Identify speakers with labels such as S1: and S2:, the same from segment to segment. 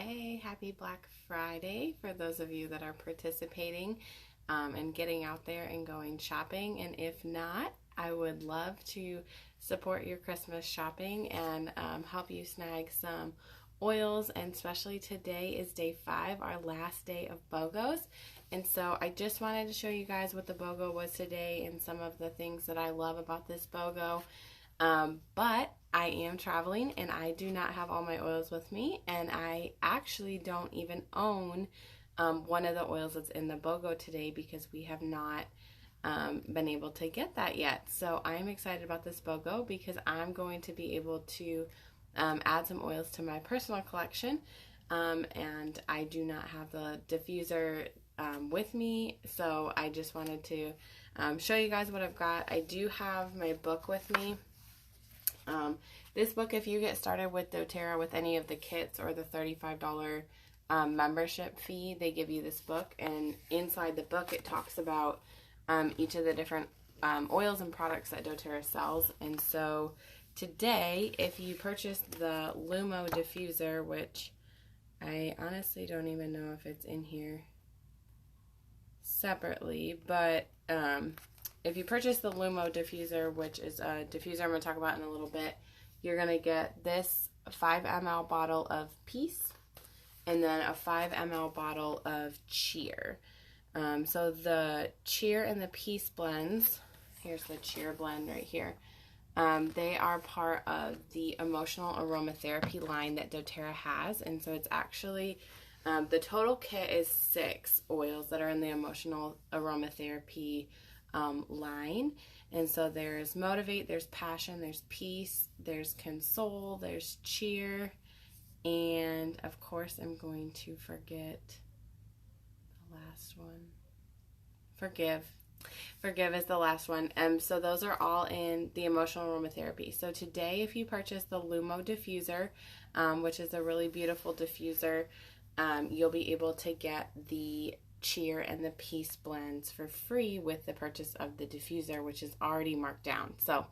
S1: Hey, happy Black Friday for those of you that are participating and getting out there and going shopping. And if not, I would love to support your Christmas shopping and help you snag some oils. And especially today is day 5, our last day of BOGOs. And so I just wanted to show you guys what the BOGO was today and some of the things that I love about this BOGO. But I am traveling and I do not have all my oils with me, and I actually don't even own one of the oils that's in the BOGO today because we have not been able to get that yet. So I'm excited about this BOGO because I'm going to be able to add some oils to my personal collection, and I do not have the diffuser with me, so I just wanted to show you guys what I've got. I do have my book with me. This book, if you get started with doTERRA with any of the kits or the $35 membership fee, they give you this book, and inside the book it talks about each of the different oils and products that doTERRA sells. And so today, if you purchase the Lumo Diffuser, which I honestly don't even know if it's in here separately, but if you purchase the Lumo Diffuser, which is a diffuser I'm going to talk about in a little bit, you're going to get this 5 ml bottle of Peace and then a 5 ml bottle of Cheer. So the Cheer and the Peace blends, here's the Cheer blend right here, they are part of the emotional aromatherapy line that doTERRA has, and so it's actually the total kit is 6 oils that are in the emotional aromatherapy line. And so there's Motivate, there's Passion, there's Peace, there's Console, there's Cheer, and of course I'm going to forget the last one. Forgive is the last one. So those are all in the emotional aromatherapy. So today, if you purchase the Lumo Diffuser, which is a really beautiful diffuser, you'll be able to get the Cheer and the Peace blends for free with the purchase of the diffuser, which is already marked down. So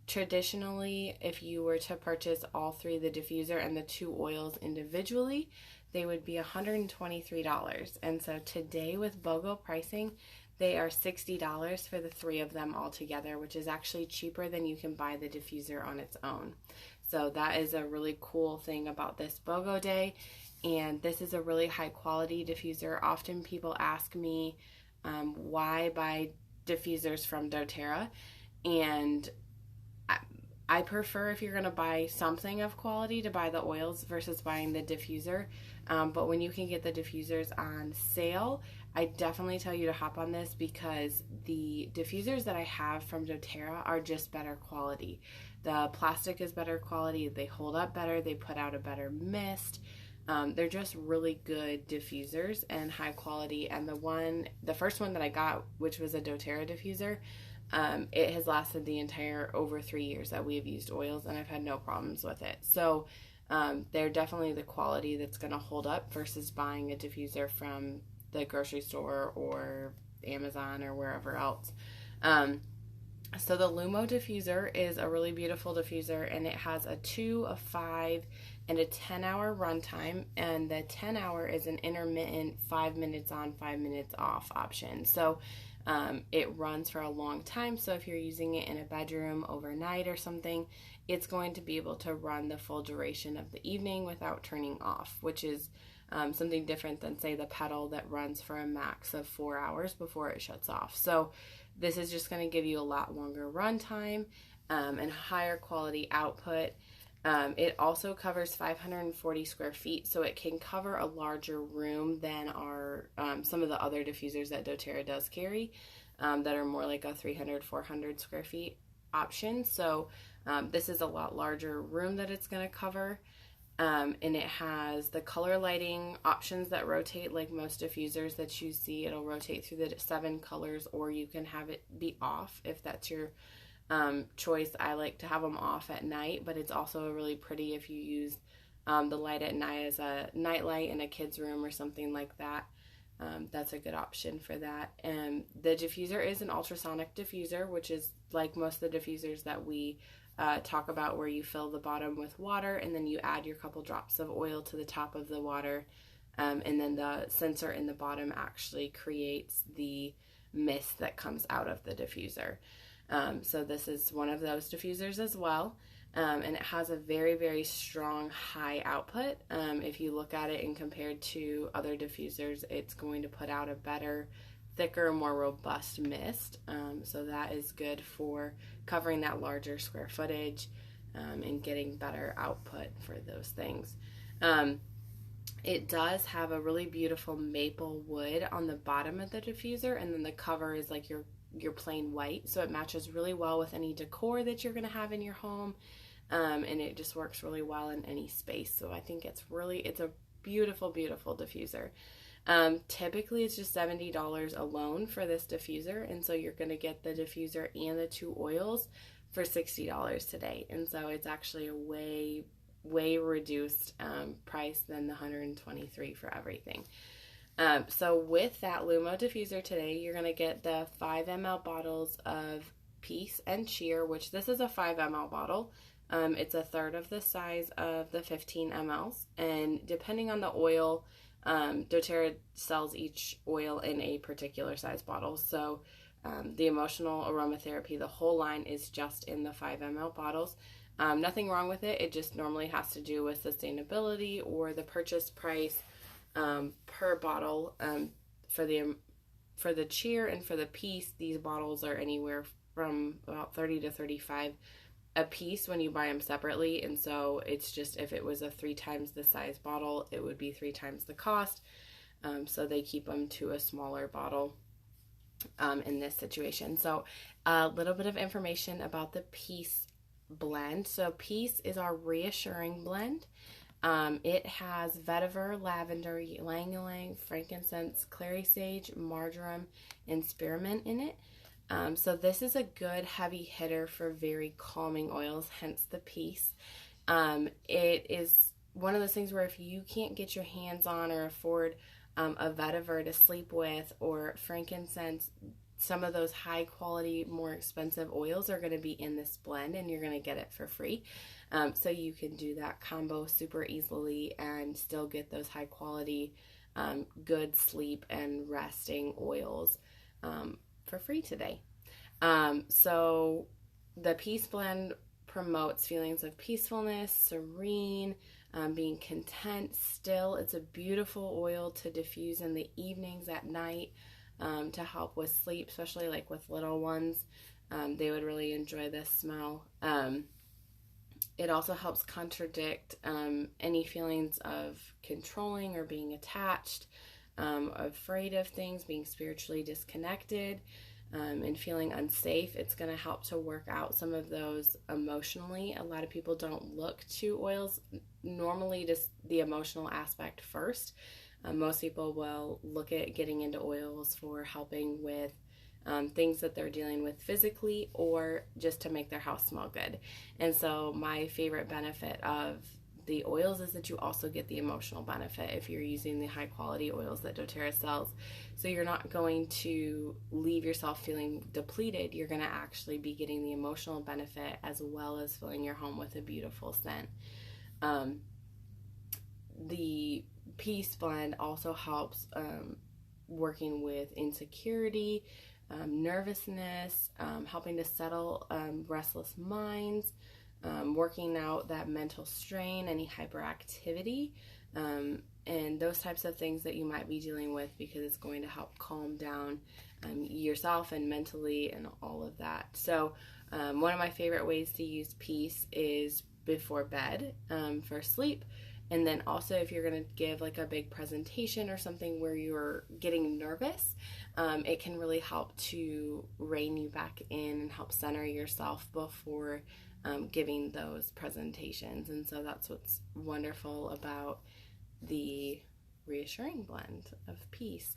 S1: traditionally, if you were to purchase all 3, the diffuser and the 2 oils individually, they would be $123. And so today with BOGO pricing, they are $60 for the 3 of them all together, which is actually cheaper than you can buy the diffuser on its own. So that is a really cool thing about this BOGO day. And this is a really high quality diffuser. Often people ask me why buy diffusers from doTERRA, and I prefer, if you're going to buy something of quality, to buy the oils versus buying the diffuser. But when you can get the diffusers on sale, I definitely tell you to hop on this, because the diffusers that I have from doTERRA are just better quality. The plastic is better quality, they hold up better, they put out a better mist. They're just really good diffusers and high quality. And the first one that I got, which was a doTERRA diffuser, it has lasted the entire over 3 years that we have used oils, and I've had no problems with it. So they're definitely the quality that's going to hold up versus buying a diffuser from the grocery store or Amazon or wherever else. So the Lumo Diffuser is a really beautiful diffuser, and it has a 2, a 5, and a 10-hour runtime, and the 10-hour is an intermittent 5 minutes on, 5 minutes off option. So it runs for a long time, so if you're using it in a bedroom overnight or something, it's going to be able to run the full duration of the evening without turning off, which is something different than, say, the Pedal that runs for a max of 4 hours before it shuts off. So this is just going to give you a lot longer runtime and higher quality output. It also covers 540 square feet, so it can cover a larger room than our some of the other diffusers that doTERRA does carry, that are more like a 300, 400 square feet option. So this is a lot larger room that it's going to cover. And it has the color lighting options that rotate like most diffusers that you see. It'll rotate through the 7 colors, or you can have it be off if that's your choice. I like to have them off at night, but it's also really pretty if you use the light at night as a night light in a kid's room or something like that. That's a good option for that. And the diffuser is an ultrasonic diffuser, which is like most of the diffusers that we talk about where you fill the bottom with water and then you add your couple drops of oil to the top of the water, and then the sensor in the bottom actually creates the mist that comes out of the diffuser. So this is one of those diffusers as well. And it has a very, very strong high output. If you look at it and compared to other diffusers, it's going to put out a better, thicker, more robust mist. So that is good for covering that larger square footage and getting better output for those things. It does have a really beautiful maple wood on the bottom of the diffuser, and then the cover is like your plain white, so it matches really well with any decor that you're going to have in your home, and it just works really well in any space. So I think it's a beautiful, beautiful diffuser. Typically it's just $70 alone for this diffuser, and so you're going to get the diffuser and the 2 oils for $60 today, and so it's actually a way reduced price than the $123 for everything. So with that Lumo diffuser today, you're going to get the 5 ml bottles of Peace and Cheer, which this is a 5 ml bottle. It's a third of the size of the 15 mLs, and depending on the oil, doTERRA sells each oil in a particular size bottle. So the emotional aromatherapy, the whole line is just in the 5 ml bottles. Nothing wrong with it. It just normally has to do with sustainability or the purchase price per bottle. For the Cheer and for the Peace, these bottles are anywhere from about $30 to $35 a piece when you buy them separately, and so it's just, if it was a 3 times the size bottle, it would be 3 times the cost. So they keep them to a smaller bottle in this situation. So a little bit of information about the Peace blend. So Peace is our reassuring blend. It has vetiver, lavender, ylang ylang, frankincense, clary sage, marjoram, and spearmint in it. So this is a good heavy hitter for very calming oils, hence the Peace. It is one of those things where if you can't get your hands on or afford a vetiver to sleep with, or frankincense, some of those high quality, more expensive oils are going to be in this blend, and you're going to get it for free. So you can do that combo super easily and still get those high quality, good sleep and resting oils for free today. So the Peace blend promotes feelings of peacefulness, serene, being content still. It's a beautiful oil to diffuse in the evenings, at night, to help with sleep, especially like with little ones. They would really enjoy this smell. It also helps contradict any feelings of controlling or being attached, afraid of things, being spiritually disconnected, and feeling unsafe. It's going to help to work out some of those emotionally. A lot of people don't look to oils, normally just the emotional aspect first. Most people will look at getting into oils for helping with things that they're dealing with physically, or just to make their house smell good. And so my favorite benefit of the oils is that you also get the emotional benefit if you're using the high quality oils that doTERRA sells. So you're not going to leave yourself feeling depleted. You're going to actually be getting the emotional benefit as well as filling your home with a beautiful scent. The Peace blend also helps working with insecurity, nervousness, helping to settle restless minds, working out that mental strain, any hyperactivity, and those types of things that you might be dealing with, because it's going to help calm down yourself and mentally and all of that. So one of my favorite ways to use Peace is before bed for sleep. And then also if you're going to give like a big presentation or something where you're getting nervous, it can really help to rein you back in and help center yourself before giving those presentations. And so that's what's wonderful about the reassuring blend of Peace.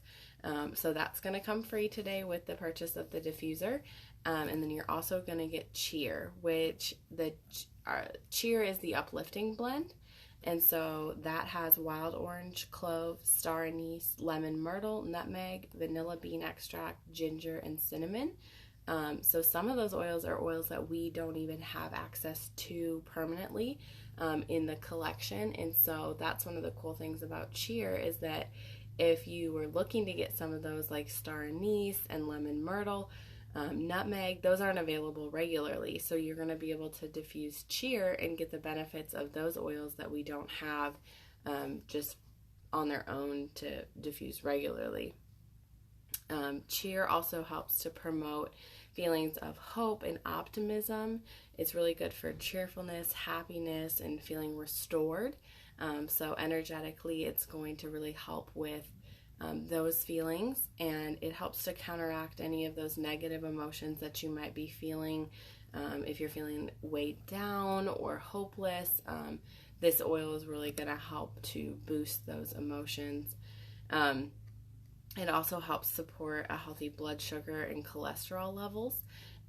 S1: So that's going to come free today with the purchase of the diffuser. And then you're also going to get Cheer, which the Cheer is the uplifting blend. And so that has wild orange, clove, star anise, lemon myrtle, nutmeg, vanilla bean extract, ginger, and cinnamon. So some of those oils are oils that we don't even have access to permanently in the collection. And so that's one of the cool things about cheer, is that if you were looking to get some of those, like star anise and lemon myrtle, nutmeg, those aren't available regularly. So you're going to be able to diffuse cheer and get the benefits of those oils that we don't have just on their own to diffuse regularly. Cheer also helps to promote feelings of hope and optimism. It's really good for cheerfulness, happiness, and feeling restored. So energetically, it's going to really help with those feelings, and it helps to counteract any of those negative emotions that you might be feeling. If you're feeling weighed down or hopeless, this oil is really going to help to boost those emotions. It also helps support a healthy blood sugar and cholesterol levels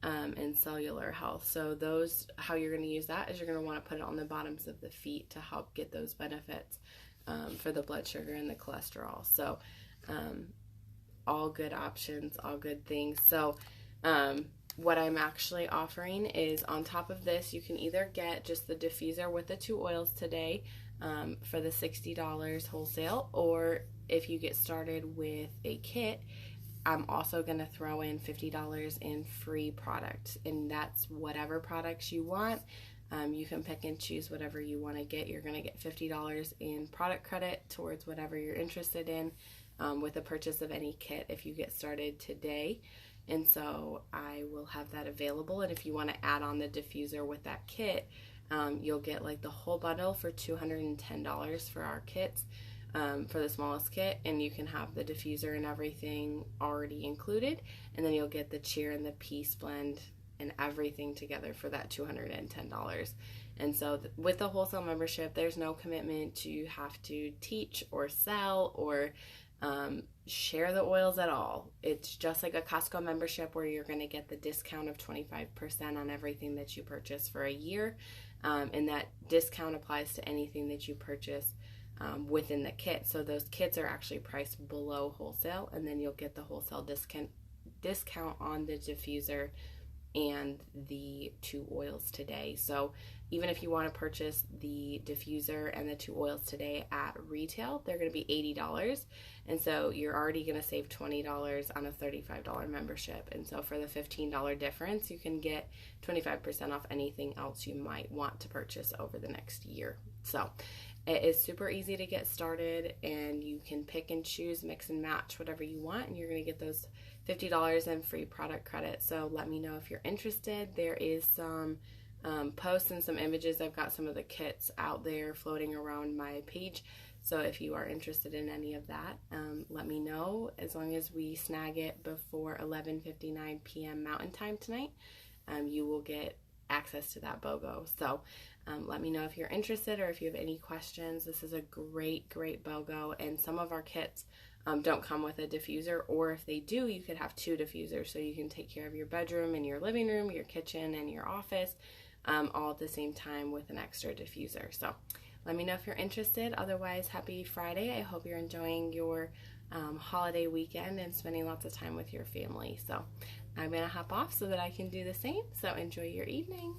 S1: and cellular health. So those, how you're going to use that is you're going to want to put it on the bottoms of the feet to help get those benefits for the blood sugar and the cholesterol. So all good options, all good things. So what I'm actually offering is, on top of this, you can either get just the diffuser with the 2 oils today for the $60 wholesale, or if you get started with a kit, I'm also going to throw in $50 in free products, and that's whatever products you want. You can pick and choose whatever you want to get. You're going to get $50 in product credit towards whatever you're interested in with the purchase of any kit if you get started today. And so I will have that available, and if you want to add on the diffuser with that kit, you'll get like the whole bundle for $210 for our kits. For the smallest kit, and you can have the diffuser and everything already included, and then you'll get the cheer and the peace blend and everything together for that $210. And so with the wholesale membership, there's no commitment to have to teach or sell or share the oils at all. It's just like a Costco membership where you're going to get the discount of 25% on everything that you purchase for a year, and that discount applies to anything that you purchase within the kit. So those kits are actually priced below wholesale, and then you'll get the wholesale discount on the diffuser and the 2 oils today. So even if you want to purchase the diffuser and the 2 oils today at retail, they're going to be $80, and so you're already going to save $20 on a $35 membership. And so for the $15 difference, you can get 25% off anything else you might want to purchase over the next year. So it is super easy to get started, and you can pick and choose, mix and match whatever you want, and you're going to get those $50 in free product credit. So let me know if you're interested. There is some posts and some images. I've got some of the kits out there floating around my page. So if you are interested in any of that, let me know. As long as we snag it before 11:59 p.m. Mountain Time tonight, you will get access to that BOGO. So let me know if you're interested or if you have any questions. This is a great BOGO, and some of our kits don't come with a diffuser, or if they do, you could have 2 diffusers, so you can take care of your bedroom and your living room, your kitchen and your office all at the same time with an extra diffuser. So let me know if you're interested. Otherwise, happy Friday. I hope you're enjoying your holiday weekend and spending lots of time with your family. So I'm going to hop off so that I can do the same. So enjoy your evening.